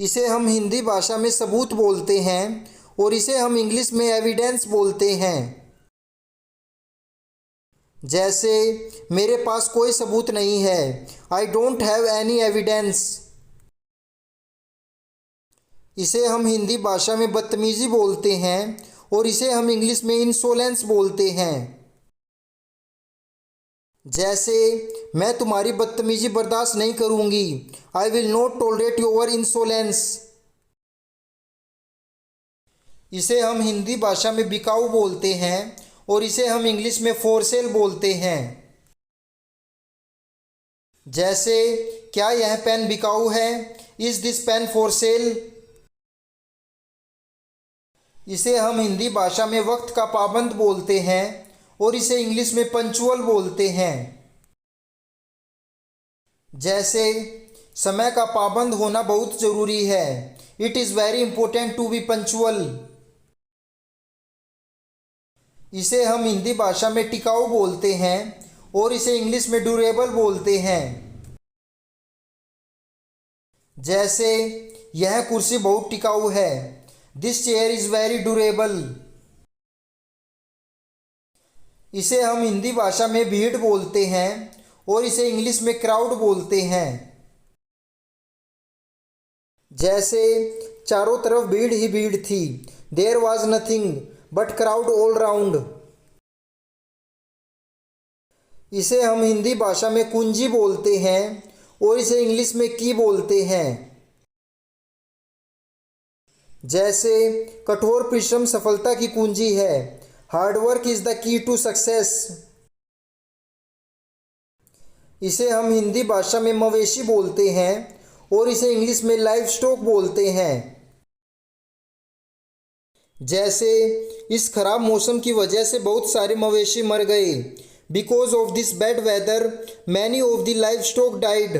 इसे हम हिंदी भाषा में सबूत बोलते हैं और इसे हम इंग्लिश में एविडेंस बोलते हैं। जैसे मेरे पास कोई सबूत नहीं है, I don't have any evidence. इसे हम हिंदी भाषा में बदतमीजी बोलते हैं और इसे हम इंग्लिश में इंसोलेंस बोलते हैं। जैसे मैं तुम्हारी बदतमीजी बर्दाश्त नहीं करूंगी, I will not tolerate your insolence. इसे हम हिंदी भाषा में बिकाऊ बोलते हैं और इसे हम इंग्लिश में फॉर सेल बोलते हैं। जैसे क्या यह पेन बिकाऊ है, is this pen for sale. इसे हम हिंदी भाषा में वक्त का पाबंद बोलते हैं और इसे इंग्लिश में पंचुअल बोलते हैं। जैसे समय का पाबंद होना बहुत ज़रूरी है, it is very important to be punctual. इसे हम हिंदी भाषा में टिकाऊ बोलते हैं और इसे इंग्लिश में ड्यूरेबल बोलते हैं। जैसे यह कुर्सी बहुत टिकाऊ है, this chair is very durable. इसे हम हिंदी भाषा में भीड़ बोलते हैं और इसे इंग्लिश में क्राउड बोलते हैं। जैसे चारों तरफ भीड़ ही भीड़ थी, there was nothing but crowd all round. इसे हम हिंदी भाषा में कुंजी बोलते हैं और इसे इंग्लिश में की बोलते हैं। जैसे कठोर परिश्रम सफलता की कुंजी है, hard work is the key to success. इसे हम हिंदी भाषा में मवेशी बोलते हैं और इसे इंग्लिश में लाइव स्टॉक बोलते हैं। जैसे इस खराब मौसम की वजह से बहुत सारे मवेशी मर गए, because of this bad weather many of the livestock died.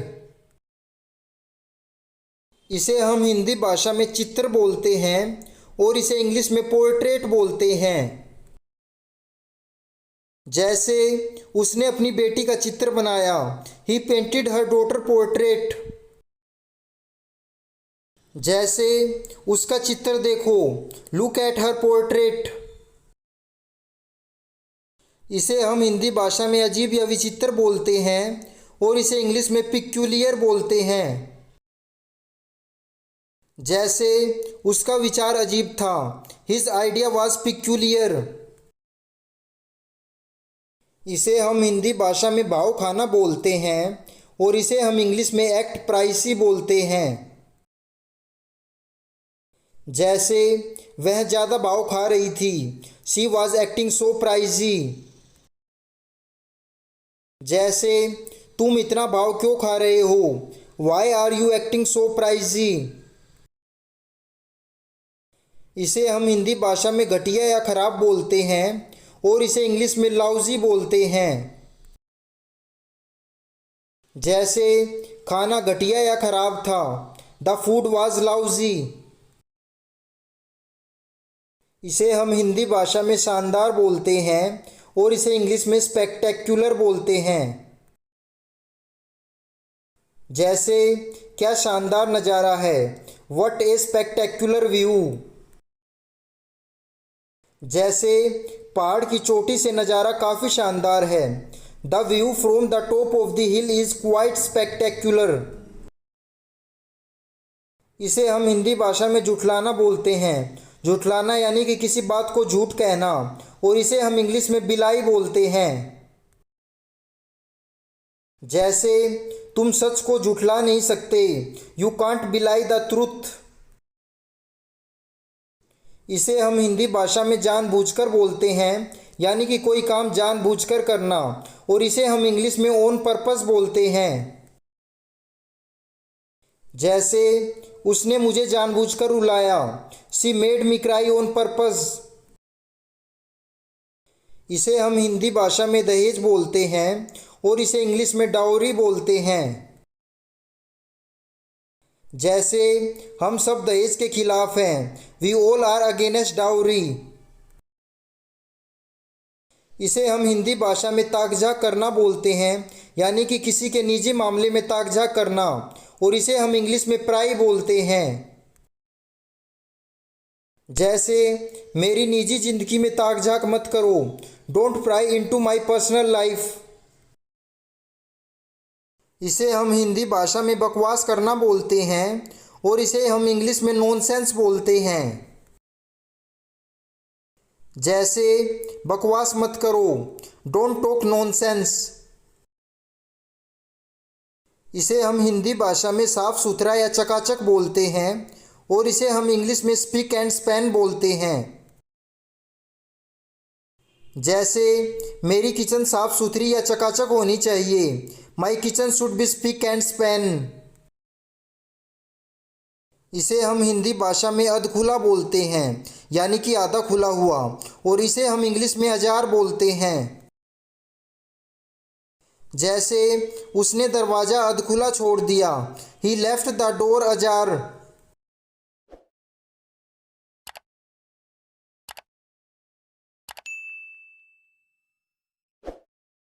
इसे हम हिंदी भाषा में चित्र बोलते हैं और इसे इंग्लिश में पोर्ट्रेट बोलते हैं। जैसे उसने अपनी बेटी का चित्र बनाया, ही पेंटेड हर डॉटर पोर्ट्रेट। जैसे उसका चित्र देखो, लुक एट हर पोर्ट्रेट। इसे हम हिंदी भाषा में अजीब या विचित्र बोलते हैं और इसे इंग्लिश में पिक्यूलियर बोलते हैं। जैसे उसका विचार अजीब था, हिज आइडिया वॉज पिक्यूलियर। इसे हम हिंदी भाषा में भाव खाना बोलते हैं और इसे हम इंग्लिश में एक्ट प्राइसी बोलते हैं। जैसे वह ज़्यादा भाव खा रही थी, she was acting so pricey. जैसे तुम इतना भाव क्यों खा रहे हो, why are you acting so pricey. इसे हम हिंदी भाषा में घटिया या खराब बोलते हैं और इसे इंग्लिश में लाउजी बोलते हैं। जैसे खाना घटिया या खराब था, द फूड वॉज लाउजी। इसे हम हिंदी भाषा में शानदार बोलते हैं और इसे इंग्लिश में स्पेक्टेक्युलर बोलते हैं। जैसे क्या शानदार नज़ारा है, व्हाट ए स्पेक्टेक्युलर व्यू। जैसे पहाड़ की चोटी से नज़ारा काफ़ी शानदार है, the view from the top of the hill is quite spectacular. इसे हम हिंदी भाषा में झुठलाना बोलते हैं, झुठलाना यानी कि किसी बात को झूठ कहना, और इसे हम इंग्लिश में बिलाई बोलते हैं। जैसे तुम सच को झुठला नहीं सकते, यू कांट बिलाई द ट्रूथ। इसे हम हिंदी भाषा में जानबूझकर बोलते हैं, यानी कि कोई काम जानबूझकर करना, और इसे हम इंग्लिश में ऑन पर्पस बोलते हैं। जैसे उसने मुझे जानबूझकर रुलाया, she made me cry on purpose. इसे हम हिंदी भाषा में दहेज बोलते हैं और इसे इंग्लिश में डाउरी बोलते हैं। जैसे हम सब दहेज के खिलाफ हैं, we all are against dowry. इसे हम हिंदी भाषा में ताकझाक करना बोलते हैं, यानी कि किसी के निजी मामले में ताकझाक करना, और इसे हम इंग्लिश में प्राई बोलते हैं। जैसे मेरी निजी जिंदगी में ताक झाक मत करो, don't price into my personal life. इसे हम हिंदी भाषा में बकवास करना बोलते हैं और इसे हम इंग्लिश में नॉनसेंस बोलते हैं। जैसे बकवास मत करो, डोंट टॉक नॉनसेंस। इसे हम हिंदी भाषा में साफ सुथरा या चकाचक बोलते हैं और इसे हम इंग्लिश में स्पीक एंड स्पैन बोलते हैं। जैसे मेरी किचन साफ सुथरी या चकाचक होनी चाहिए, my kitchen should be speak and span. इसे हम हिंदी भाषा में अधखुला बोलते हैं, यानी कि आधा खुला हुआ, और इसे हम इंग्लिश में अजार बोलते हैं। जैसे उसने दरवाज़ा अधखुला छोड़ दिया, ही लेफ्ट द डोर अजार।